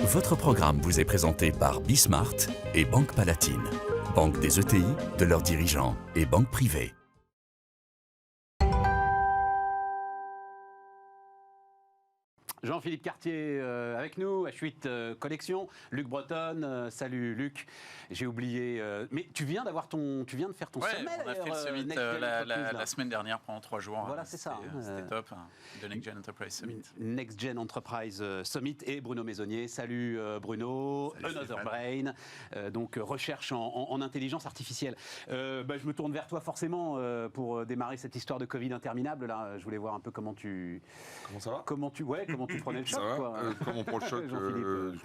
Votre programme vous est présenté par Bismart et Banque Palatine, banque des ETI, de leurs dirigeants et banque privée. Jean-Philippe Cartier avec nous, H8 Collection. Luc Breton, salut Luc. J'ai oublié, mais tu viens de faire ton sommet. On a fait le summit la semaine dernière pendant 3 jours. Voilà, c'est ça. C'était top. Le Next Gen Enterprise Summit. Next Gen Enterprise Summit et Bruno Maisonnier. Salut Bruno. Salut Another Brain. Donc recherche en intelligence artificielle. Je me tourne vers toi forcément pour démarrer cette histoire de Covid interminable. Là, je voulais voir un peu comment ça va? Comment tu prenais le choc, ça va quoi. Comment on prend le choc?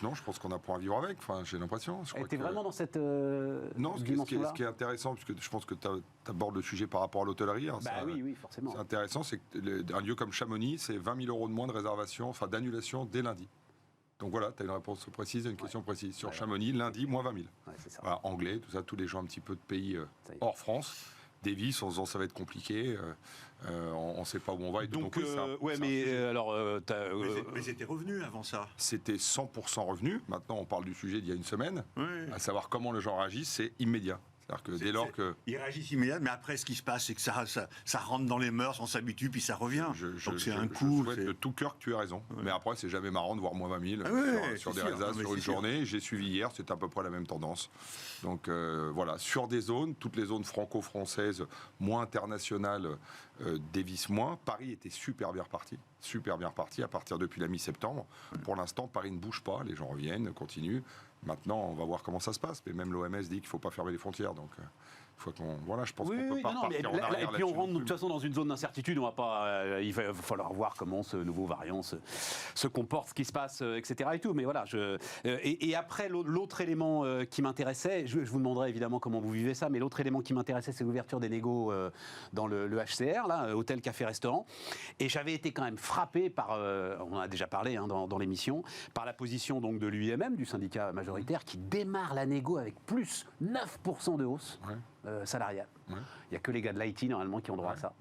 Non, je pense qu'on apprend à vivre avec. Enfin, j'ai l'impression. Tu es vraiment dans cette non, dimension-là. ce qui est intéressant, parce que je pense que tu abordes le sujet par rapport à l'hôtellerie. Hein, oui, forcément. C'est intéressant, c'est qu'un lieu comme Chamonix, c'est 20 000 € de moins de réservation, enfin d'annulation dès lundi. Donc voilà, tu as une réponse précise et une question précise. Sur Chamonix, lundi, moins 20 000. Ouais, c'est ça. Voilà, anglais, tout ça, tous les gens un petit peu de pays hors France. Davis, en se disant ça va être compliqué, on ne sait pas où on va. Et donc, mais c'était revenu avant ça. C'était 100% revenu. Maintenant, on parle du sujet d'il y a une semaine. Oui. À savoir comment les gens réagissent, c'est immédiat. C'est-à-dire que dès lors que... Ils réagissent immédiatement, mais après, ce qui se passe, c'est que ça rentre dans les mœurs, on s'habitue, puis ça revient. Donc c'est un coup. Je souhaite de tout cœur que tu aies raison. Ouais. Mais après, c'est jamais marrant de voir moins 20 000 sur des résas sur une journée. J'ai suivi hier, c'est à peu près la même tendance. Donc voilà, sur des zones, toutes les zones franco-françaises, moins internationales, dévissent moins. Paris était super bien reparti à partir depuis la mi-septembre. Pour l'instant, Paris ne bouge pas, les gens reviennent, continuent. Maintenant, on va voir comment ça se passe. Mais même l'OMS dit qu'il ne faut pas fermer les frontières. Donc, il faut qu'on... Voilà, je pense qu'on peut pas repartir en arrière. Et puis on rentre de toute façon dans une zone d'incertitude. On va pas, il va falloir voir comment ce nouveau variant se comporte, ce qui se passe, etc. Et tout. Mais voilà, et après, l'autre élément qui m'intéressait, je vous demanderai évidemment comment vous vivez ça, mais l'autre élément qui m'intéressait, c'est l'ouverture des négos dans le HCR, là, hôtel, café, restaurant. Et j'avais été quand même frappé par, on en a déjà parlé dans l'émission, par la position donc de l'UIMM, du syndicat majoritaire, qui démarre la négo avec plus 9% de hausse. Ouais. Salariale. Ouais. Il n'y a que les gars de l'IT normalement qui ont droit à ça.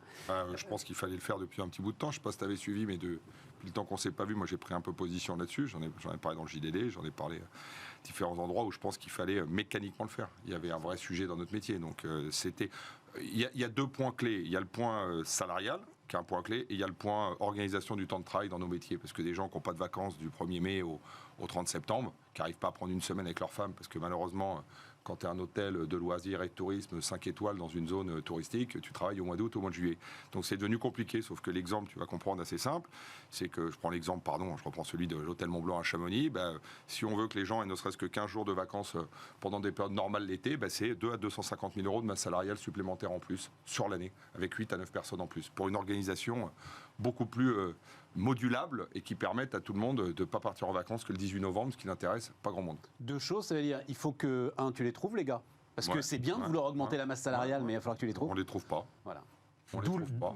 Je pense qu'il fallait le faire depuis un petit bout de temps. Je ne sais pas si tu avais suivi, mais depuis le temps qu'on ne s'est pas vu, moi j'ai pris un peu position là-dessus. J'en ai parlé dans le JDD, j'en ai parlé à différents endroits où je pense qu'il fallait mécaniquement le faire. Il y avait un vrai sujet dans notre métier. Donc c'était. Il y a 2 points clés. Il y a le point salarial, qui est un point clé, et il y a le point organisation du temps de travail dans nos métiers. Parce que des gens qui n'ont pas de vacances du 1er mai au 30 septembre, qui n'arrivent pas à prendre une semaine avec leur femme, parce que malheureusement, quand tu es un hôtel de loisirs et de tourisme 5 étoiles dans une zone touristique, tu travailles au mois d'août, au mois de juillet. Donc c'est devenu compliqué, sauf que l'exemple, tu vas comprendre, assez simple, c'est que, je prends l'exemple, je reprends celui de l'hôtel Mont-Blanc à Chamonix, si on veut que les gens aient ne serait-ce que 15 jours de vacances pendant des périodes normales l'été, c'est 2 à 250 000 € de masse salariale supplémentaire en plus sur l'année, avec 8 à 9 personnes en plus, pour une organisation beaucoup plus modulable et qui permettent à tout le monde de ne pas partir en vacances que le 18 novembre, ce qui n'intéresse pas grand monde. 2 choses, ça veut dire, il faut que, tu les trouves les gars. Parce que c'est bien de vouloir augmenter la masse salariale, mais il va falloir que tu les trouves. On ne les trouve pas. Voilà.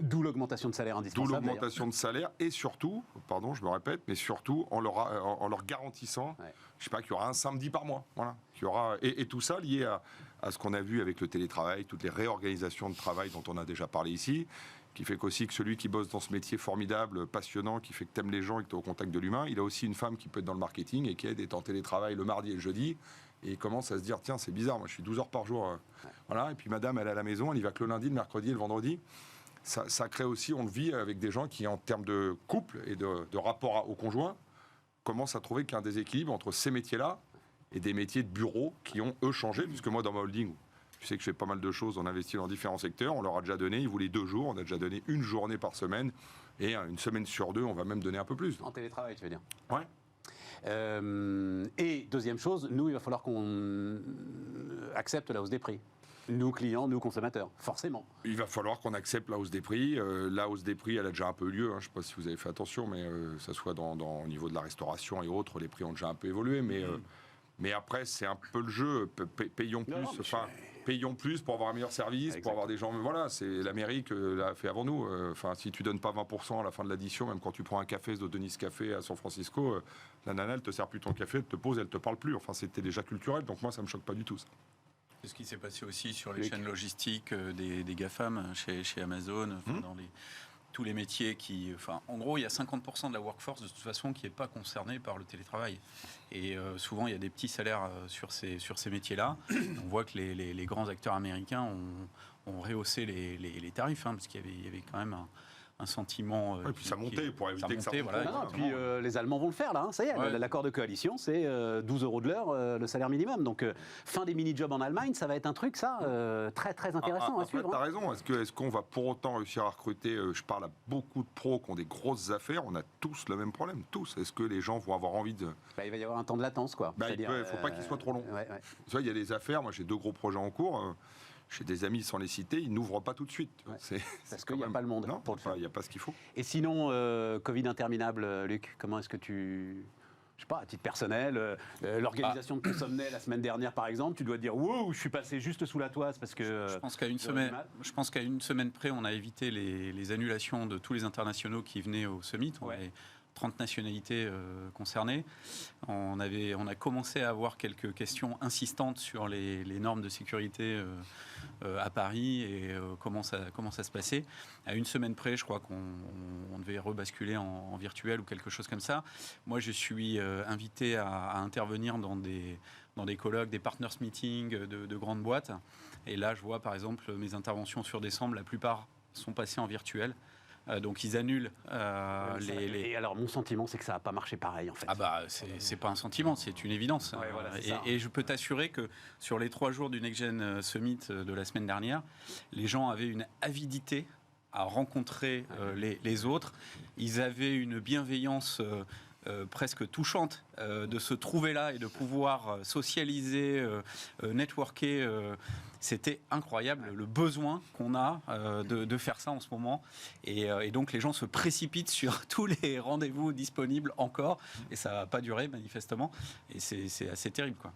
D'où l'augmentation de salaire indispensable. D'où l'augmentation de salaire et surtout, je me répète, mais surtout en leur garantissant, je sais pas, qu'il y aura un samedi par mois. Voilà. Qu'il y aura, et tout ça lié à ce qu'on a vu avec le télétravail, toutes les réorganisations de travail dont on a déjà parlé ici, qui fait qu'aussi que celui qui bosse dans ce métier formidable, passionnant, qui fait que t'aimes les gens et que t'es au contact de l'humain, il a aussi une femme qui peut être dans le marketing et qui est en télétravail le mardi et le jeudi, et il commence à se dire, tiens, c'est bizarre, moi je suis 12 heures par jour, voilà, et puis madame, elle est à la maison, elle y va que le lundi, le mercredi et le vendredi. Ça crée aussi, on le vit avec des gens qui, en termes de couple et de rapport au conjoint, commencent à trouver qu'il y a un déséquilibre entre ces métiers-là et des métiers de bureau qui ont, eux, changé, puisque moi, dans ma holding, tu sais que je fais pas mal de choses, on investit dans différents secteurs, on leur a déjà donné, ils voulaient 2 jours, on a déjà donné 1 journée par semaine, et une semaine sur 2, on va même donner un peu plus. En télétravail, tu veux dire? Ouais. Et deuxième chose, nous, il va falloir qu'on accepte la hausse des prix. Nous, clients, nous, consommateurs, forcément. Il va falloir qu'on accepte la hausse des prix. La hausse des prix, elle a déjà un peu eu lieu. Je ne sais pas si vous avez fait attention, mais ça soit au niveau de la restauration et autres, les prix ont déjà un peu évolué. Mais après, c'est un peu le jeu. Payons plus. Payons plus pour avoir un meilleur service, exactement. Pour avoir des gens... Voilà, c'est l'Amérique l'a fait avant nous. Si tu donnes pas 20% à la fin de l'addition, même quand tu prends un café de Denis Café à San Francisco, la nana, elle te sert plus ton café, elle te pose, elle te parle plus. C'était déjà culturel, donc moi, ça me choque pas du tout, ça. C'est ce qui s'est passé aussi sur les chaînes logistiques des GAFAM, chez Amazon, tous les métiers qui... en gros, il y a 50% de la workforce, de toute façon, qui n'est pas concernée par le télétravail. Et souvent, il y a des petits salaires sur ces métiers-là. On voit que les grands acteurs américains ont rehaussé les tarifs, parce qu'il y avait quand même un sentiment... et puis ça montait pour éviter que ça monte. Voilà, Puis les Allemands vont le faire, là. Ça y est, l'accord de coalition, c'est 12 € de l'heure, le salaire minimum. Donc, fin des mini-jobs en Allemagne, ça va être un truc, ça, très, très intéressant à suivre. Tu as raison. Est-ce qu'on va pour autant réussir à recruter je parle à beaucoup de pros qui ont des grosses affaires. On a tous le même problème, tous. Est-ce que les gens vont avoir envie de... Il va y avoir un temps de latence, quoi. Il ne faut pas qu'il soit trop long. Tu vois, il y a des affaires. Moi, j'ai 2 gros projets en cours. J'ai des amis, sans les citer, ils n'ouvrent pas tout de suite. Parce qu'il n'y a pas le monde. Non, il n'y a pas ce qu'il faut. Et sinon, Covid interminable, Luc, comment est-ce que tu... Je sais pas, à titre personnel, l'organisation de ton sommet la semaine dernière, par exemple, tu dois te dire « Wow, je suis passé juste sous la toise parce que... » Je pense qu'à une semaine près, on a évité les annulations de tous les internationaux qui venaient au summit. On avait 30 nationalités concernées. On a commencé à avoir quelques questions insistantes sur les normes de sécurité à Paris et comment ça se passait. À une semaine près, je crois qu'on devait rebasculer en virtuel ou quelque chose comme ça. Moi, je suis invité à intervenir dans des colloques, des partners meetings de grandes boîtes. Et là, je vois par exemple mes interventions sur décembre, la plupart sont passées en virtuel. Donc ils annulent Et alors mon sentiment c'est que ça n'a pas marché pareil en fait. Ah bah c'est pas un sentiment, c'est une évidence. Et je peux t'assurer que sur les 3 jours du Next Gen Summit de la semaine dernière, les gens avaient une avidité à rencontrer les autres. Ils avaient une bienveillance presque touchante de se trouver là et de pouvoir socialiser, networker. C'était incroyable le besoin qu'on a de faire ça en ce moment. Et donc les gens se précipitent sur tous les rendez-vous disponibles encore. Et ça ne va pas durer manifestement. Et c'est assez terrible, quoi.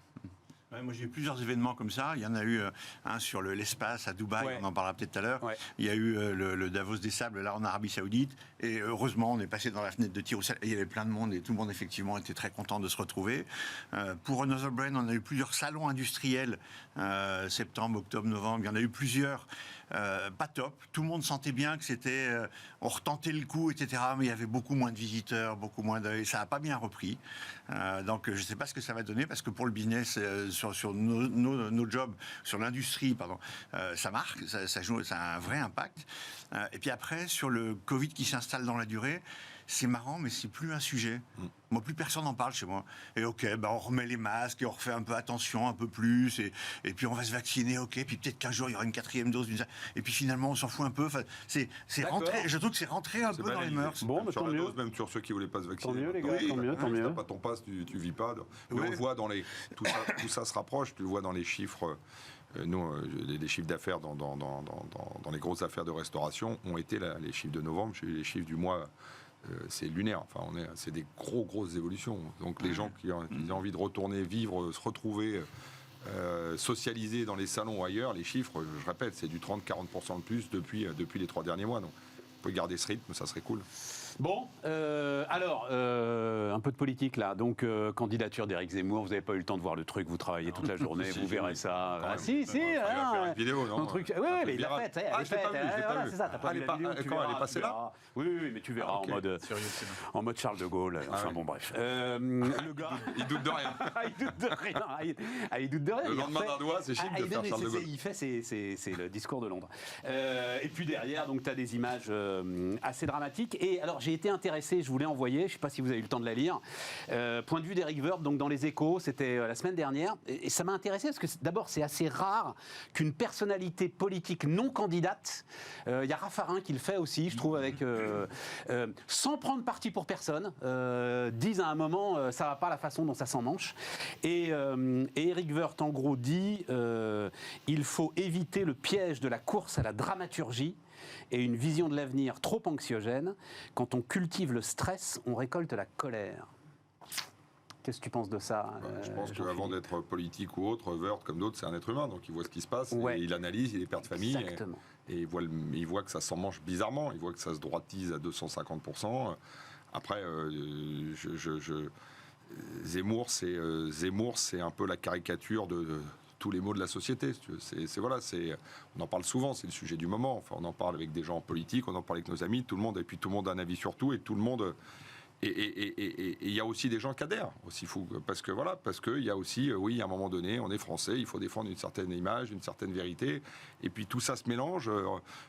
Moi, j'ai eu plusieurs événements comme ça. Il y en a eu un sur l'espace à Dubaï, on en parlera peut-être tout à l'heure. Il y a eu le Davos des Sables, là, en Arabie Saoudite. Et heureusement, on est passé dans la fenêtre de tir au ciel. Et il y avait plein de monde et tout le monde, effectivement, était très content de se retrouver. Pour Another Brain, on a eu plusieurs salons industriels, septembre, octobre, novembre. Il y en a eu plusieurs. Pas top. Tout le monde sentait bien que c'était... on retentait le coup, etc. Mais il y avait beaucoup moins de visiteurs, et ça n'a pas bien repris. Donc, je ne sais pas ce que ça va donner, parce que pour le business, sur nos jobs, sur l'industrie, pardon, ça marque, ça joue, ça a un vrai impact. Et puis après, sur le Covid qui s'installe dans la durée, c'est marrant, mais c'est plus un sujet. Moi, plus personne n'en parle chez moi. Et on remet les masques, et on refait un peu attention, un peu plus, et puis on va se vacciner, puis peut-être qu'un jour, il y aura une 4e dose, et puis finalement, on s'en fout un peu. Enfin, c'est rentré, je trouve que c'est rentré un peu dans les mœurs. Bon, mais tant mieux. Même sur ceux qui ne voulaient pas se vacciner. Tant mieux, les gars, tant mieux. Si tu n'as pas ton passe, tu ne vis pas. Mais on le voit dans tout ça se rapproche, tu le vois dans les chiffres. Nous, les chiffres d'affaires dans les grosses affaires de restauration ont été les chiffres de novembre, les chiffres du mois... c'est lunaire, c'est des grosses évolutions. Donc les gens qui ont envie de retourner, vivre, se retrouver, socialiser dans les salons ou ailleurs, les chiffres, je répète, c'est du 30-40% de plus depuis les 3 derniers mois. Donc vous pouvez garder ce rythme, ça serait cool. Bon, alors, un peu de politique là. Donc, candidature d'Éric Zemmour, vous n'avez pas eu le temps de voir le truc, vous travaillez toute la journée, vous verrez ça. Ah, si, il va faire une vidéo, non? Oui, mais il l'a faite, elle est faite. Voilà, c'est ça, t'as pas vu la vidéo. Quand elle est passée là? Oui, mais tu verras en mode Charles de Gaulle. Enfin bon, bref. Le gars. Il doute de rien. Il doute de rien. Le lendemain d'un doigt, c'est chic de faire Charles de Gaulle. Il fait, c'est le discours de Londres. Et puis derrière, donc, tu as des images assez dramatiques. Et alors, j'ai été intéressé, je vous l'ai envoyé, je ne sais pas si vous avez eu le temps de la lire. Point de vue d'Éric Woerth, donc dans les Échos, c'était la semaine dernière. Et ça m'a intéressé parce que d'abord, c'est assez rare qu'une personnalité politique non candidate, il y a Raffarin qui le fait aussi, je trouve, avec sans prendre parti pour personne, disent à un moment, ça ne va pas la façon dont ça s'en manche. Et Éric Woerth, en gros, dit il faut éviter le piège de la course à la dramaturgie et une vision de l'avenir trop anxiogène. Quand on cultive le stress, on récolte la colère. Qu'est-ce que tu penses de ça? Je pense qu'avant d'être politique ou autre, Woerth, comme d'autres, c'est un être humain, donc il voit ce qui se passe, et il analyse, il est père de famille, et il voit que ça s'en mange bizarrement, il voit que ça se droitise à 250%. Après, Zemmour, c'est un peu la caricature de tous les maux de la société. Si tu veux. On en parle souvent, c'est le sujet du moment. Enfin, on en parle avec des gens en politique, on en parle avec nos amis, tout le monde a un avis sur tout et tout le monde. Et il y a aussi des gens qui adhèrent aussi fou, parce que il y a aussi, oui, à un moment donné, on est français, il faut défendre une certaine image, une certaine vérité, et puis tout ça se mélange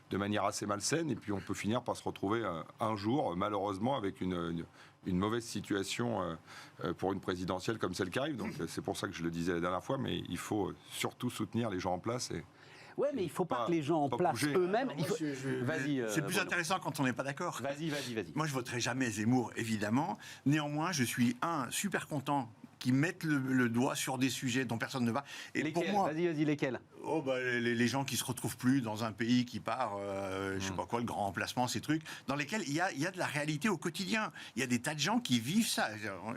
de manière assez malsaine, et puis on peut finir par se retrouver un jour, malheureusement, avec une mauvaise situation pour une présidentielle comme celle qui arrive. Donc c'est pour ça que je le disais la dernière fois, mais il faut surtout soutenir les gens en place. Ouais, mais il ne faut pas que les gens en place eux-mêmes. Vas-y. C'est plus intéressant quand on n'est pas d'accord. Vas-y. Moi, je voterai jamais Zemmour, évidemment. Néanmoins, je suis super content qu'ils mettent le doigt sur des sujets dont personne ne va. Et lesquels, pour moi, vas-y, lesquels? Les gens qui se retrouvent plus dans un pays qui part, je sais pas quoi, le grand remplacement, ces trucs, dans lesquels il y a de la réalité au quotidien. Il y a des tas de gens qui vivent ça.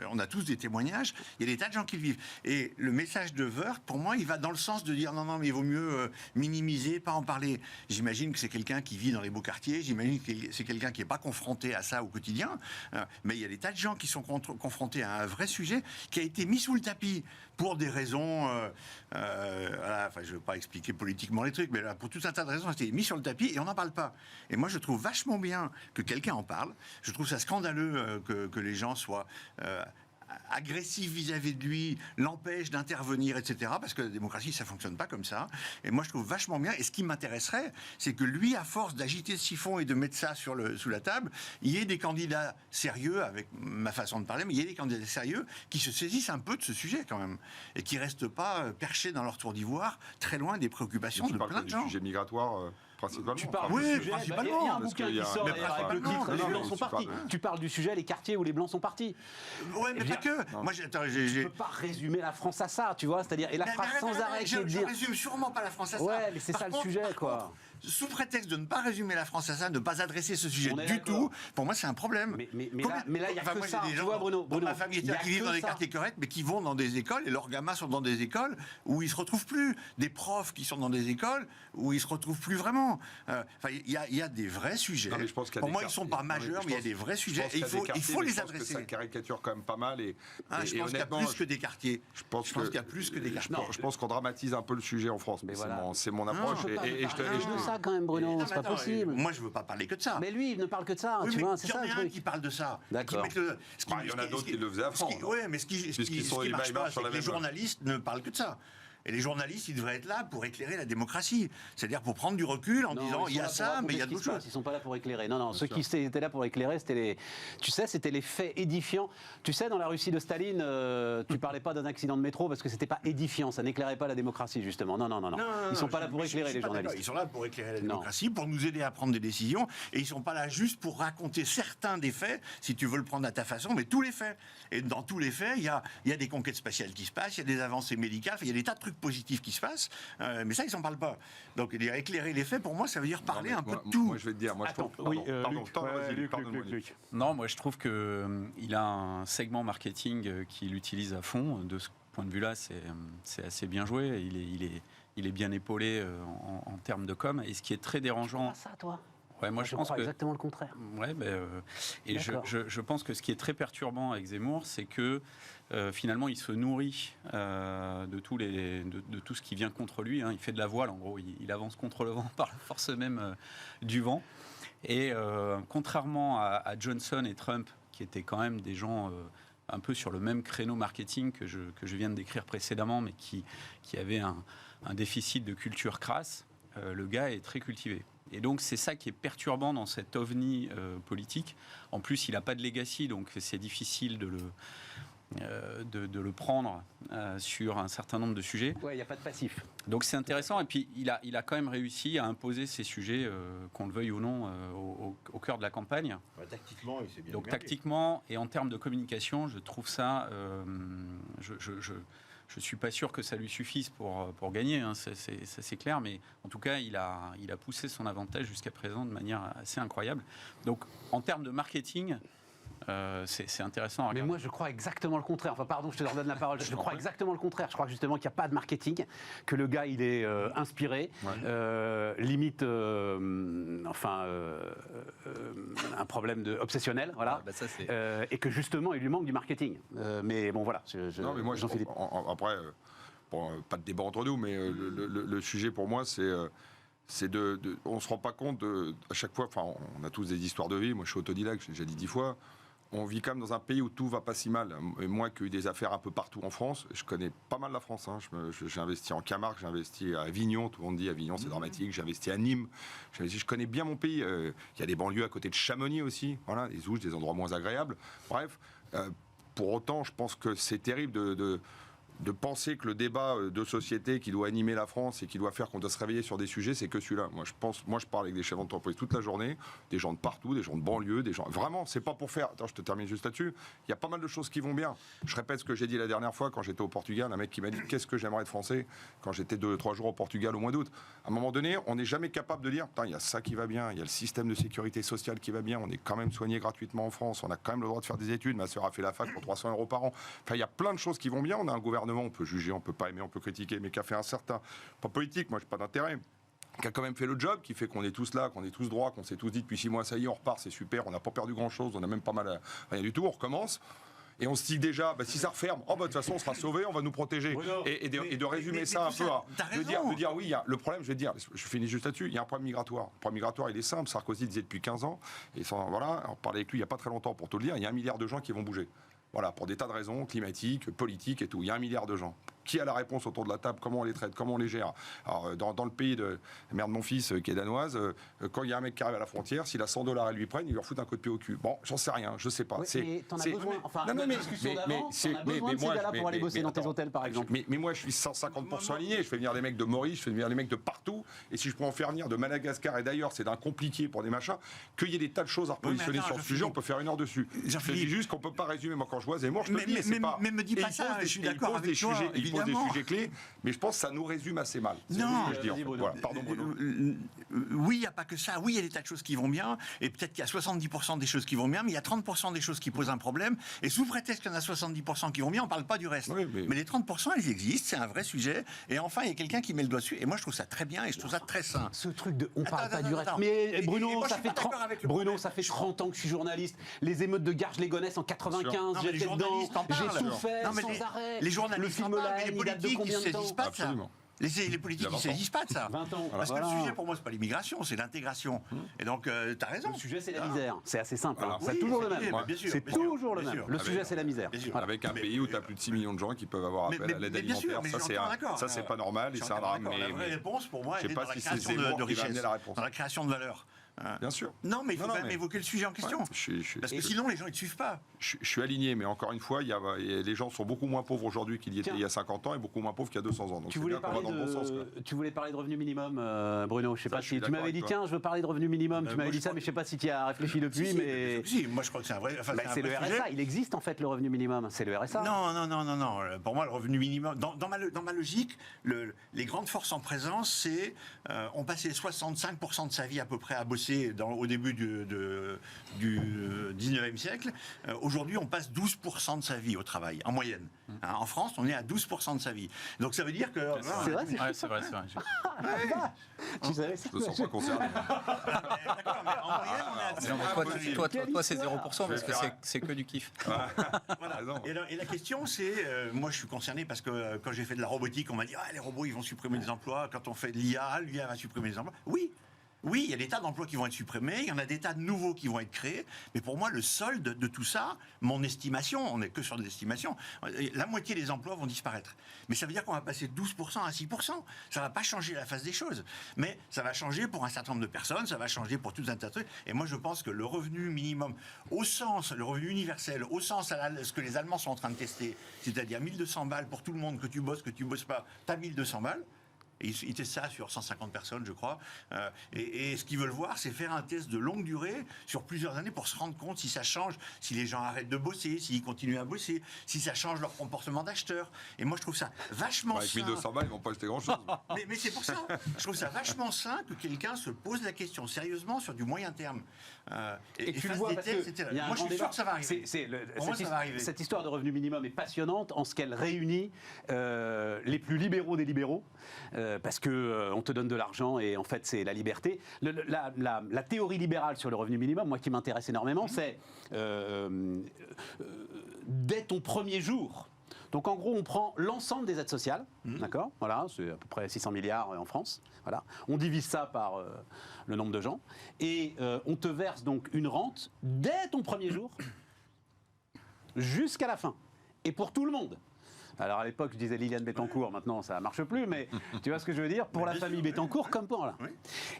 On a tous des témoignages. Il y a des tas de gens qui le vivent. Et le message de Woerth, pour moi, il va dans le sens de dire non, mais il vaut mieux minimiser, pas en parler. J'imagine que c'est quelqu'un qui vit dans les beaux quartiers. J'imagine que c'est quelqu'un qui n'est pas confronté à ça au quotidien. Mais il y a des tas de gens qui sont confrontés à un vrai sujet qui a été mis sous le tapis pour des raisons. Je ne veux pas expliquer politiquement les trucs, mais là, pour tout un tas de raisons, ça a été mis sur le tapis et on n'en parle pas. Et moi, je trouve vachement bien que quelqu'un en parle. Je trouve ça scandaleux que les gens soient agressif vis-à-vis de lui, l'empêche d'intervenir, etc. Parce que la démocratie, ça fonctionne pas comme ça. Et moi, je trouve vachement bien. Et ce qui m'intéresserait, c'est que lui, à force d'agiter ce siphon et de mettre ça sous la table, il y ait des candidats sérieux, avec ma façon de parler, mais il y ait des candidats sérieux qui se saisissent un peu de ce sujet quand même. Et qui restent pas perchés dans leur tour d'ivoire, très loin des préoccupations de plein de gens. Du sujet migratoire principalement. Tu parles oui, du sujet, principalement. il y a un bouquin qui sort avec le titre « Les Blancs sont partis ». Tu parles du sujet, les quartiers où les Blancs sont partis. Ouais, mais pas que. Moi, tu ne peux pas résumer la France à ça, tu vois. C'est-à-dire, et la phrase sans arrêt qui est de dire... Je résume sûrement pas la France à ça. Ouais, mais c'est ça le sujet, quoi. Sous prétexte de ne pas résumer la France à ça, de ne pas adresser ce sujet du tout, pour moi, c'est un problème. Mais là, il y a que ça. Tu vois, Bruno, ma famille qui vivent dans des quartiers corrects, mais qui vont dans des écoles, et leurs gamins sont dans des écoles où ils se retrouvent plus. Des profs qui sont dans des écoles où ils se retrouvent plus vraiment. Il y a des vrais sujets. Non, pour moi, ils ne sont pas majeurs, mais il y a des vrais sujets. Et il faut les adresser. Ça caricature quand même pas mal. Je pense qu'il y a plus que des quartiers. Je pense qu'il y a plus que des quartiers. Je pense qu'on dramatise un peu le sujet en France. C'est mon approche. Et je te quand même, Bruno, c'est pas possible. Moi, je veux pas parler que de ça. Mais lui, il ne parle que de ça, tu vois, c'est ça le truc. Il y en a un qui parle de ça. D'accord. Il y en a d'autres qui le faisaient à fond. Oui, mais ce qui marche pas, c'est que les journalistes ne parlent que de ça. Et les journalistes, ils devraient être là pour éclairer la démocratie. C'est-à-dire pour prendre du recul en disant il y a ça, mais il y a d'autres choses. Ils ne sont pas là pour éclairer. Non, ceux qui étaient là pour éclairer, c'était les faits édifiants. Tu sais, dans la Russie de Staline, tu ne parlais pas d'un accident de métro parce que ce n'était pas édifiant, ça n'éclairait pas la démocratie, justement. Non. Ils ne sont pas là pour éclairer, les journalistes. Ils sont là pour éclairer la démocratie, pour nous aider à prendre des décisions. Et ils ne sont pas là juste pour raconter certains des faits, si tu veux le prendre à ta façon, mais tous les faits. Et dans tous les faits, il y a des conquêtes spatiales qui se passent, il y a des avancées médicales, il y a des tas de trucs positifs qui se passent, mais ça, ils n'en parlent pas. Donc, éclairer les faits, pour moi, ça veut dire parler un peu de tout. Moi, je vais te dire, Luc. Non, moi, je trouve qu'il a un segment marketing qu'il utilise à fond. De ce point de vue-là, c'est assez bien joué. Il est bien épaulé en termes de com. Et ce qui est très dérangeant... C'est pas ça, toi? Ouais, moi, je pense crois exactement le contraire. Ouais, et je pense que ce qui est très perturbant avec Zemmour, c'est que finalement, il se nourrit de tout ce qui vient contre lui. Il fait de la voile, en gros. Il avance contre le vent par la force même du vent. Et contrairement à Johnson et Trump, qui étaient quand même des gens un peu sur le même créneau marketing que je viens de décrire précédemment, mais qui avaient un déficit de culture crasse, le gars est très cultivé. Et donc, c'est ça qui est perturbant dans cet ovni politique. En plus, il n'a pas de legacy, donc c'est difficile de le prendre sur un certain nombre de sujets. Ouais, il n'y a pas de passif. Donc, c'est intéressant. Et puis, il a quand même réussi à imposer ces sujets, qu'on le veuille ou non, au cœur de la campagne. Ouais, tactiquement, il s'est bien donc, tactiquement et en termes de communication, je trouve ça... Je ne suis pas sûr que ça lui suffise pour gagner, ça c'est clair, mais en tout cas, il a poussé son avantage jusqu'à présent de manière assez incroyable. Donc, en termes de marketing, c'est intéressant à regarder. Mais moi, je crois exactement le contraire. Enfin, pardon, je te redonne la parole. Je crois exactement le contraire. Je crois justement qu'il n'y a pas de marketing, que le gars, il est inspiré, limite, un problème obsessionnel, voilà. Et que justement, il lui manque du marketing. Mais bon, voilà. Non, mais moi, après, pas de débat entre nous, mais le sujet pour moi, c'est on ne se rend pas compte à chaque fois, enfin, on a tous des histoires de vie. Moi, je suis autodidacte, j'ai déjà dit 10 fois. On vit quand même dans un pays où tout va pas si mal. Et moi qui ai eu des affaires un peu partout en France, je connais pas mal la France. Hein. J'ai investi en Camargue, j'ai investi à Avignon. Tout le monde dit Avignon, c'est dramatique. J'ai investi à Nîmes. Je connais bien mon pays. Il y a des banlieues à côté de Chamonix aussi. Voilà, des Ouches, des endroits moins agréables. Bref, pour autant, je pense que c'est terrible de penser que le débat de société qui doit animer la France et qui doit faire qu'on doit se réveiller sur des sujets, c'est que celui-là. Moi, je parle avec des chefs d'entreprise toute la journée, des gens de partout, des gens de banlieue, des gens. Vraiment, c'est pas pour faire. Attends, je te termine juste là-dessus. Il y a pas mal de choses qui vont bien. Je répète ce que j'ai dit la dernière fois quand j'étais au Portugal. Un mec qui m'a dit qu'est-ce que j'aimerais être français quand j'étais 2-3 jours au Portugal au mois d'août. À un moment donné, on n'est jamais capable de dire putain, il y a ça qui va bien, il y a le système de sécurité sociale qui va bien, on est quand même soigné gratuitement en France, on a quand même le droit de faire des études. Ma sœur a fait la fac pour 300 € par an. Enfin, il y a plein de choses qui vont bien. On a un gouvernement, on peut juger, on peut pas aimer, on peut critiquer, mais qui a fait un certain, pas politique, moi j'ai pas d'intérêt, qui a quand même fait le job, qui fait qu'on est tous là, qu'on est tous droits, qu'on s'est tous dit depuis 6 mois, ça y est, on repart, c'est super, on n'a pas perdu grand chose, on a même pas mal à rien du tout, on recommence. Et on se dit déjà, si ça referme, de toute façon on sera sauvé, on va nous protéger. Et de résumer ça un peu, de dire oui, le problème, je vais te dire, je finis juste là-dessus, il y a un problème migratoire. Le problème migratoire, il est simple, Sarkozy disait depuis 15 ans, et voilà, on parlait avec lui il n'y a pas très longtemps pour te le dire, il y a 1 milliard de gens qui vont bouger. Voilà, pour des tas de raisons, climatiques, politiques et tout. Il y a 1 milliard de gens. Qui a la réponse autour de la table? Comment on les traite? Comment on les gère? Alors, dans le pays de la mère de mon fils, qui est danoise, quand il y a un mec qui arrive à la frontière, s'il a 100 $, elle lui prennent, il leur fout un coup de pied au cul. Bon, j'en sais rien, je sais pas. Oui, mais t'en as besoin. Enfin, non, mais discussion d'avant, t'en as besoin de ces gars-là pour aller bosser dans tes hôtels, par exemple. Mais moi, je suis 150% aligné. Je fais venir les mecs de Maurice, je fais venir les mecs de partout. Et si je peux en faire venir de Madagascar et d'ailleurs, c'est d'un compliqué pour des machins, qu'il y ait des tas de choses à repositionner sur ce sujet, on peut faire 1 heure dessus. Je dis juste qu'on peut pas résumer. Moi, quand je vois Zemmour, je te dis, c'est pas. Mais me dis pas ça, je suis d'accord avec toi, il pose des sujets clés, mais je pense que ça nous résume assez mal. Non, ce que je dis, voilà. Pardon, Bruno. Oui, il n'y a pas que ça. Oui, il y a des tas de choses qui vont bien, et peut-être qu'il y a 70% des choses qui vont bien, mais il y a 30% des choses qui posent un problème, et sous prétexte qu'il y en a 70% qui vont bien, on ne parle pas du reste. Oui, mais les 30%, ils existent, c'est un vrai sujet, et enfin, il y a quelqu'un qui met le doigt dessus, et moi, je trouve ça très bien, et je trouve ça très sain. Ce truc de on ne parle pas du reste. Mais Bruno, ça fait 30 ans que je suis journaliste. Les émeutes de Garges-les-Gonesse en 95, j'étais dedans, j'ai souffert sans arrêt. Les journalistes le film là, il date de combien de temps? Absolument. Les politiques, ils ne saisissent pas de ça. 20 ans. Parce que le sujet, pour moi, c'est pas l'immigration, c'est l'intégration. Et donc, tu as raison. Le sujet, c'est la misère. C'est assez simple. Alors, c'est toujours le même. C'est toujours le même. Le sujet, c'est la misère. Avec un pays où tu as plus de 6 millions de gens qui peuvent avoir appel à l'aide alimentaire. Ça, c'est pas normal et c'est un drame. La vraie réponse, pour moi, je sais est dans pas la si c'est création de richesse, la réponse. dans la création de valeur. Bien sûr. Non, mais il faut quand même évoquer le sujet en question. Parce que sinon, les gens, ils ne suivent pas. Je suis aligné, mais encore une fois, les gens sont beaucoup moins pauvres aujourd'hui qu'il y était il y a 50 ans et beaucoup moins pauvres qu'il y a 200 ans. Donc tu voulais parler de revenu minimum, Bruno. Je sais pas si tu m'avais dit, tiens, je veux parler de revenu minimum. Tu m'avais dit ça, mais je sais pas si tu y as réfléchi depuis. Mais si, moi je crois que c'est un vrai. C'est le RSA. Il existe en fait le revenu minimum. C'est le RSA. Non. Pour moi, le revenu minimum, dans ma logique, les grandes forces en présence, c'est on passait 65% de sa vie à peu près à bosser au début du 19e siècle. Aujourd'hui, on passe 12% de sa vie au travail, en moyenne. En France, on est à 12% de sa vie. Donc ça veut dire que... C'est vrai. Tu savais ça? Je me sens pas concerné. D'accord, mais en moyenne, on est à... Toi, c'est 0% parce que c'est que du kiff. Et la question, c'est... moi, je suis concerné parce que quand j'ai fait de la robotique, on m'a dit les robots, ils vont supprimer des emplois. Quand on fait de l'IA va supprimer des emplois. Oui, il y a des tas d'emplois qui vont être supprimés, il y en a des tas de nouveaux qui vont être créés, mais pour moi, le solde de tout ça, mon estimation, on n'est que sur de l'estimation, la moitié des emplois vont disparaître. Mais ça veut dire qu'on va passer de 12% à 6%. Ça ne va pas changer la face des choses, mais ça va changer pour un certain nombre de personnes, ça va changer pour tout un tas de trucs. Et moi, je pense que le revenu minimum, le revenu universel, au sens à ce que les Allemands sont en train de tester, c'est-à-dire 1200 balles pour tout le monde, que tu bosses pas, tu as 1200 balles. Ils testent ça sur 150 personnes, je crois. Et ce qu'ils veulent voir, c'est faire un test de longue durée sur plusieurs années pour se rendre compte si ça change, si les gens arrêtent de bosser, s'ils continuent à bosser, si ça change leur comportement d'acheteur. Et moi, je trouve ça vachement sain. Avec 1200 balles, ils vont pas acheter grand-chose. Mais c'est pour ça. Je trouve ça vachement sain que quelqu'un se pose la question sérieusement sur du moyen terme. Et tu le vois, parce que moi, je suis sûr que ça va arriver. Cette histoire de revenu minimum est passionnante en ce qu'elle réunit les plus libéraux des libéraux. Parce que on te donne de l'argent et en fait c'est la liberté. La théorie libérale sur le revenu minimum, moi qui m'intéresse énormément, c'est dès ton premier jour, Donc en gros, on prend l'ensemble des aides sociales, d'accord, voilà, c'est à peu près 600 milliards en France, voilà. On divise ça par le nombre de gens, et on te verse donc une rente dès ton premier jour jusqu'à la fin, et pour tout le monde. Alors à l'époque, je disais Liliane Bettencourt, maintenant ça ne marche plus, mais tu vois ce que je veux dire, pour la famille Bettencourt comme pour là. Oui.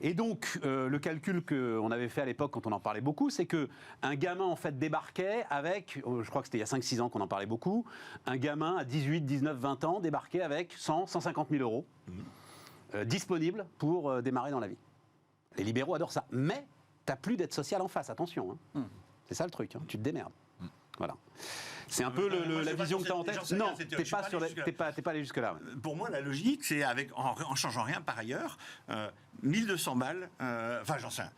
Et donc, le calcul qu'on avait fait à l'époque, quand on en parlait beaucoup, c'est qu'un gamin en fait débarquait avec, je crois que c'était il y a 5-6 ans qu'on en parlait beaucoup, un gamin à 18, 19, 20 ans débarquait avec 100, 150 000 euros disponibles pour démarrer dans la vie. Les libéraux adorent ça, mais tu n'as plus d'aide sociale en face, attention. Hein. C'est ça le truc, hein, tu te démerdes. Voilà. C'est un peu la vision que tu as en tête. Non, tu n'es pas allé jusque-là. Ouais. Pour moi, la logique, c'est en changeant rien par ailleurs, 1200 balles, enfin j'en sais rien.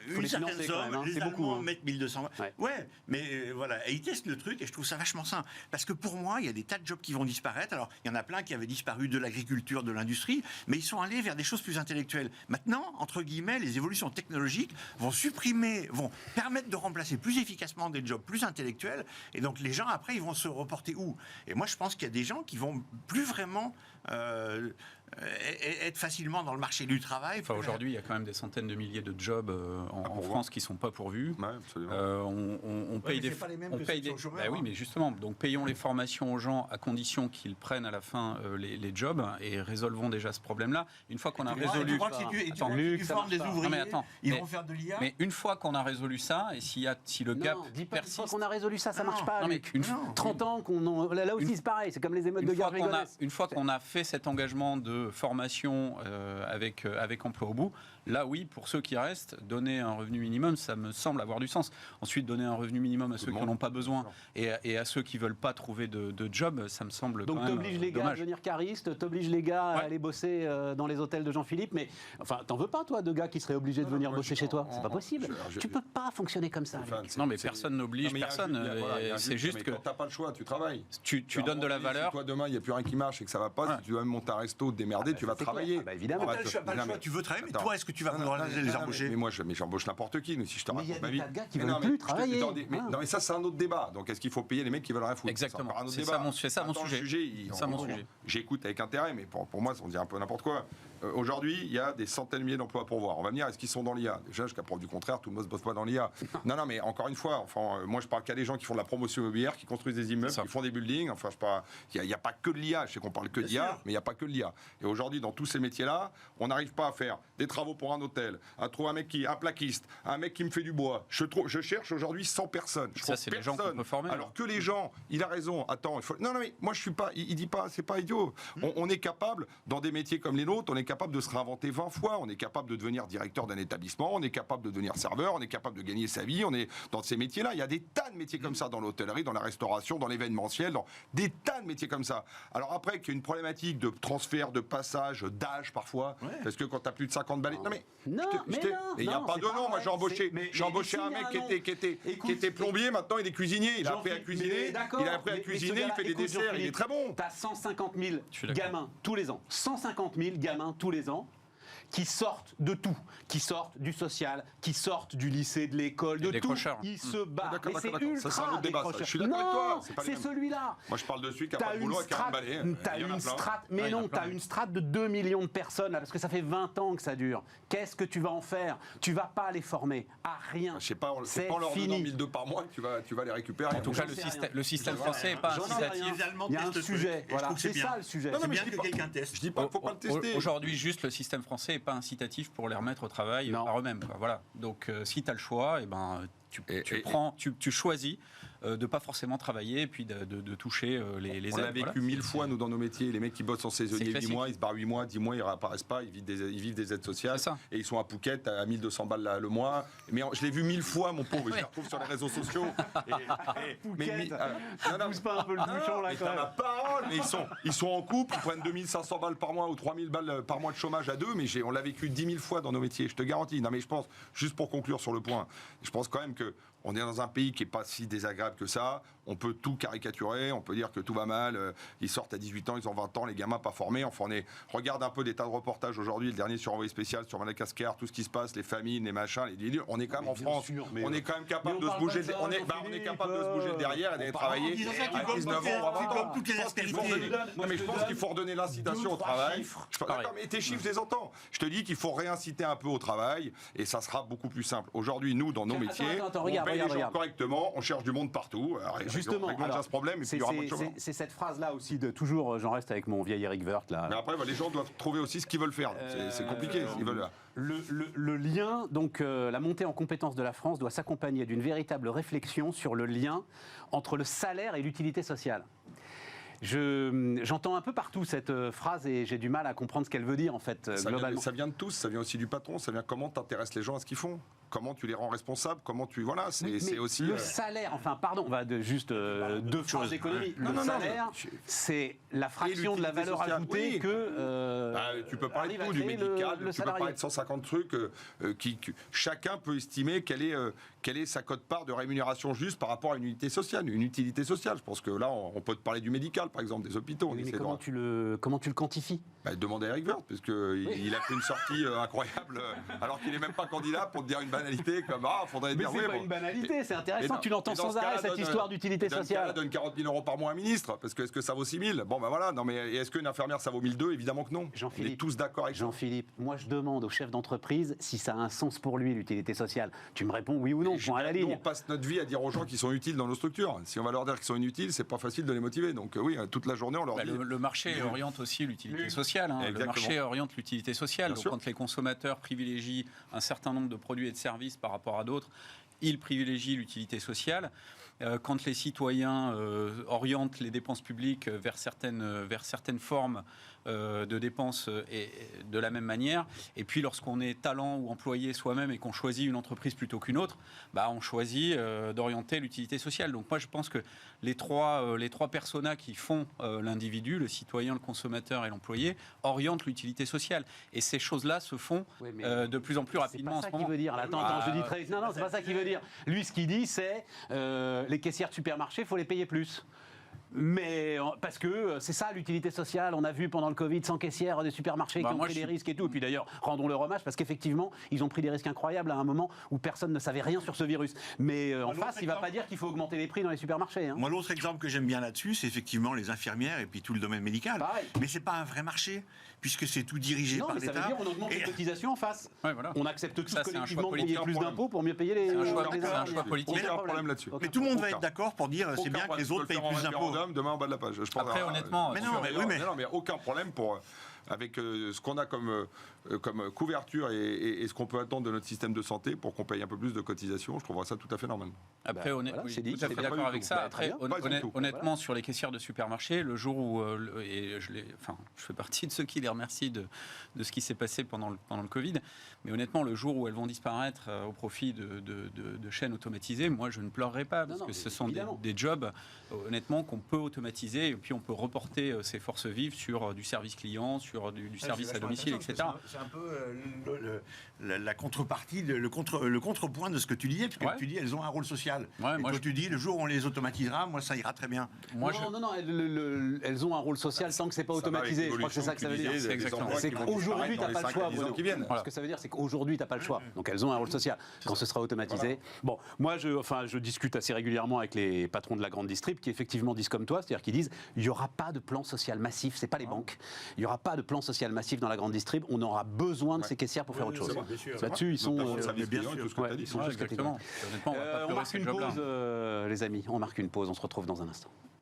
Une certaine somme, hein, les Allemands mettent 1200 balles. Ouais, mais voilà, et ils testent le truc et je trouve ça vachement sain. Parce que pour moi, il y a des tas de jobs qui vont disparaître. Alors, il y en a plein qui avaient disparu de l'agriculture, de l'industrie, mais ils sont allés vers des choses plus intellectuelles. Maintenant, entre guillemets, les évolutions technologiques vont permettre de remplacer plus efficacement des jobs plus intellectuels. Et donc, les gens, après, ils vont se reporter où? Et moi, je pense qu'il y a des gens qui vont plus vraiment être facilement dans le marché du travail. Enfin, aujourd'hui, il y a quand même des centaines de milliers de jobs en France qui ne sont pas pourvus. Ouais, absolument. On paye des... Bah oui, mais justement, donc payons les formations aux gens à condition qu'ils prennent à la fin les jobs et résolvons déjà ce problème-là. Une fois qu'on a résolu... Tu formes des ouvriers, ils vont faire de l'IA. Mais une fois qu'on a résolu ça, et si le gap persiste... Une fois qu'on a résolu ça, ça ne marche pas. 30 ans, là aussi c'est pareil, c'est comme les émeutes de Gare Rigonès. Une fois qu'on a fait cet engagement de formation avec emploi au bout, là oui, pour ceux qui restent, donner un revenu minimum, ça me semble avoir du sens. Ensuite, donner un revenu minimum à ceux qui n'en ont pas besoin et à ceux qui ne veulent pas trouver de job, ça me semble donc quand même t'obliges les gars à devenir caristes, t'obliges les gars à aller bosser dans les hôtels de Jean-Philippe, mais enfin, t'en veux pas toi de gars qui seraient obligés de venir bosser chez toi? C'est pas possible. Tu peux pas fonctionner comme ça. Non, mais personne n'oblige personne. C'est juste que... Quand t'as pas le choix, tu travailles. Tu donnes de la valeur. Si toi demain, il n'y a plus rien qui marche et que ça va pas, si tu dois même monter un resto, te démerder, tu vas travailler. Évidemment. Pas le choix, tu veux travailler, mais toi, est-ce que tu vas vouloir les embaucher? Mais moi, j'embauche n'importe qui. Si je te raconte ma vie. Il y a des tas de gars qui veulent plus travailler. Non, mais ça, c'est un autre débat. Donc, est-ce qu'il faut payer les mecs qui veulent rien foutre? Exactement. C'est ça mon sujet. J'écoute avec intérêt, mais pour moi, on dit un peu n'importe quoi. Aujourd'hui, il y a des centaines de milliers d'emplois pour voir. On va me dire, est-ce qu'ils sont dans l'IA? Déjà, jusqu'à preuve du contraire, tout le monde ne bosse pas dans l'IA. Non, mais encore une fois, moi, je parle qu'à des gens qui font de la promotion immobilière, qui construisent des immeubles, qui font des buildings. Enfin, il n'y a pas que de l'IA. Je sais qu'on parle que d'IA, mais il n'y a pas que de l'IA. Et aujourd'hui, dans tous ces métiers-là, on n'arrive pas à faire des travaux pour un hôtel, à trouver un plaquiste, un mec qui me fait du bois. Je cherche aujourd'hui 100 personnes. Ça, c'est les gens qu'on peut former. Alors que les gens, il a raison. Attends, non, mais moi, je suis pas. Il dit pas, c'est pas idiot. On est capable, dans des métiers comme les nôtres, on est capable de se réinventer 20 fois. On est capable de devenir directeur d'un établissement. On est capable de devenir serveur. On est capable de gagner sa vie. On est dans ces métiers-là. Il y a des tas de métiers comme ça dans l'hôtellerie, dans la restauration, dans l'événementiel, dans des tas de métiers comme ça. Alors après, qu'il y a une problématique de transfert, de passage, d'âge parfois, parce que quand tu as plus de 50 balais. Non, mais il n'y a pas de nom. Moi, j'ai embauché un mec qui était plombier. Maintenant, il est cuisinier. Il a appris à cuisiner. Il fait des desserts. Il est très bon. Tu as 150 000 gamins tous les ans. 150 000 gamins tous les ans qui sortent de tout, qui sortent du social, qui sortent du lycée, de l'école, de tout. Ils se battent. Mais c'est ultra. Ça, c'est un autre débat. Je suis d'accord avec toi. C'est celui-là. Moi, je parle de celui qui a pas de boulot et qui a un balai. T'as une strate, mais non, t'as une strate de 2 millions de personnes là, parce que ça fait 20 ans que ça dure. Qu'est-ce que tu vas en faire? Tu vas pas les former à rien. Je sais pas, c'est pas en leur donnant 1002 par mois que tu vas les récupérer. En tout cas, le système français n'est pas incitatif. Il y a un sujet. Voilà, c'est ça le sujet. C'est bien que quelqu'un teste. Je dis pas qu'il faut pas le tester. Aujourd'hui, juste le système français n'est pas incitatif pour les remettre au travail par eux-mêmes. Voilà. Donc, si tu as le choix, tu choisis de ne pas forcément travailler et puis de toucher les aides. On l'a vécu 1000 fois, nous, dans nos métiers. Les mecs qui bossent en saisonnier 8 mois, ils se barrent 8 mois, 10 mois, ils ne réapparaissent pas, ils vivent des aides sociales. Et ils sont à Phuket à 1200 balles le mois. Mais je l'ai vu 1000 fois, mon pauvre. Je les retrouve sur les réseaux sociaux. Phuket, pousse pas un peu le bouchon là quand même. La parole, mais ils sont en couple, ils prennent 2500 balles par mois ou 3000 balles par mois de chômage à deux, mais on l'a vécu 10 000 fois dans nos métiers, je te garantis. Non, mais je pense, juste pour conclure sur le point, je pense quand même que on est dans un pays qui n'est pas si désagréable que ça. on peut tout caricaturer, on peut dire que tout va mal, ils sortent à 18 ans, ils ont 20 ans, les gamins pas formés. Enfin, regarde un peu des tas de reportages aujourd'hui, le dernier sur Envoyé spécial, sur Madagascar, tout ce qui se passe, les famines, les machins, les délires. On est quand même en France, on est quand même capable de se bouger, on est capable de se bouger derrière et d'aller travailler à 19 ans, à 20 ans. Je pense qu'il faut redonner l'incitation au travail. D'accord, mais tes chiffres, je les entends. Je te dis qu'il faut réinciter un peu au travail et ça sera beaucoup plus simple. Aujourd'hui, nous, dans nos métiers, on paye les gens correctement, on cherche du monde partout. Justement, réglons ce problème et puis il y aura pas de chômage. C'est cette phrase-là aussi de toujours, j'en reste avec mon vieil Eric Woerth là. Mais après, les gens doivent trouver aussi ce qu'ils veulent faire. C'est compliqué. Ils veulent... Le lien, donc la montée en compétence de la France doit s'accompagner d'une véritable réflexion sur le lien entre le salaire et l'utilité sociale. J'entends un peu partout cette phrase et j'ai du mal à comprendre ce qu'elle veut dire en fait, globalement. Ça vient de tous, ça vient aussi du patron, ça vient comment tu intéresses les gens à ce qu'ils font. Comment tu les rends responsables, comment tu... Voilà, c'est aussi... Le salaire, enfin pardon, on va juste deux phrases d'économie. Le salaire, c'est la fraction de la valeur ajoutée que... tu peux parler de tout, du médical, tu peux parler de 150 trucs chacun peut estimer quelle est sa quote-part de rémunération juste par rapport à une unité sociale. Une utilité sociale, je pense que là, on peut te parler du médical, par exemple, des hôpitaux. Mais comment tu le quantifies? Demande à Eric Woerth, parce qu'il a fait une sortie incroyable, alors qu'il n'est même pas candidat pour te dire une banalité comme faudrait dire. Mais c'est pas une banalité, c'est intéressant que tu l'entends sans arrêt cette histoire d'utilité sociale. Donne 40 000 € par mois à un ministre, parce que est-ce que ça vaut 6 000? Bon ben voilà, non mais est-ce qu'une infirmière ça vaut 1 200? Évidemment que non. On est tous d'accord avec ça. Jean-Philippe, moi je demande au chef d'entreprise si ça a un sens pour lui l'utilité sociale. Tu me réponds oui ou non, point à la ligne. Nous, on passe notre vie à dire aux gens qu'ils sont utiles dans nos structures. Si on va leur dire qu'ils sont inutiles, c'est pas facile de les motiver. Donc oui, toute la journée on leur dit. Le marché oriente aussi l'utilité sociale. Le marché oriente l'utilité sociale. Donc quand les consommateurs privilégient un certain nombre de produits et de services par rapport à d'autres, ils privilégient l'utilité sociale. Quand les citoyens orientent les dépenses publiques vers certaines formes de dépenses et de la même manière, et puis lorsqu'on est talent ou employé soi-même et qu'on choisit une entreprise plutôt qu'une autre, on choisit d'orienter l'utilité sociale. Donc moi je pense que les trois personas qui font l'individu, le citoyen, le consommateur et l'employé, orientent l'utilité sociale. Et ces choses-là se font de plus en plus rapidement en ce moment. C'est pas ça qu'il veut dire. Attends, je dis très... Non, c'est pas ça qu'il veut dire. Lui, ce qu'il dit, c'est les caissières de supermarché, il faut les payer plus. Mais parce que c'est ça l'utilité sociale. On a vu pendant le Covid 100 caissières des supermarchés qui ont pris des risques et tout. Et puis d'ailleurs, rendons leur hommage parce qu'effectivement, ils ont pris des risques incroyables à un moment où personne ne savait rien sur ce virus. Mais en face, il ne va pas dire qu'il faut augmenter les prix dans les supermarchés. Moi, l'autre exemple que j'aime bien là-dessus, c'est effectivement les infirmières et puis tout le domaine médical. Pareil. Mais c'est pas un vrai marché puisque c'est tout dirigé par l'État. Ça veut dire qu'on augmente les cotisations en face. Ouais, voilà. On accepte tous collectivement de payer payer plus d'impôts pour mieux payer les. C'est un choix politique. Aucun problème là-dessus. Mais tout le monde va être d'accord pour dire c'est bien que les autres payent plus d'impôts. Demain en bas de la page. Après, honnêtement, mais aucun problème avec ce qu'on a comme couverture et ce qu'on peut attendre de notre système de santé pour qu'on paye un peu plus de cotisation. Je trouverais ça tout à fait normal. Après, je suis tout à fait d'accord avec ça. Après, honnêtement, sur les caissières de supermarché, le jour où je fais partie de ceux qui les remercient de ce qui s'est passé pendant le Covid, mais honnêtement, le jour où elles vont disparaître au profit de chaînes automatisées, moi, je ne pleurerai pas parce que ce sont des jobs, honnêtement, qu'on peut automatiser et puis on peut reporter ses forces vives sur du service client, sur du service à domicile, etc. C'est un peu la contrepartie, le contrepoint de ce que tu disais, parce que tu dis elles ont un rôle social. Et toi tu dis le jour où on les automatisera, moi ça ira très bien. Non, elles ont un rôle social tant que c'est pas automatisé. Je crois que c'est ça que ça veut dire. C'est qu'aujourd'hui t'as pas le choix. Ce que ça veut dire, c'est qu'aujourd'hui t'as pas le choix. Donc elles ont un rôle social. Quand ce sera automatisé. Bon, moi je discute assez régulièrement avec les patrons de la grande distrib qui effectivement disent comme toi, c'est-à-dire qu'ils disent il y aura pas de plan social massif. C'est pas les banques. Il y aura pas de plan social massif dans la grande distrib. On aura besoin de ces caissières pour faire autre chose. Là-dessus, ils sont. Bien sûr, tout ce que tu as dit. On marque une pause, les amis. On marque une pause. On se retrouve dans un instant.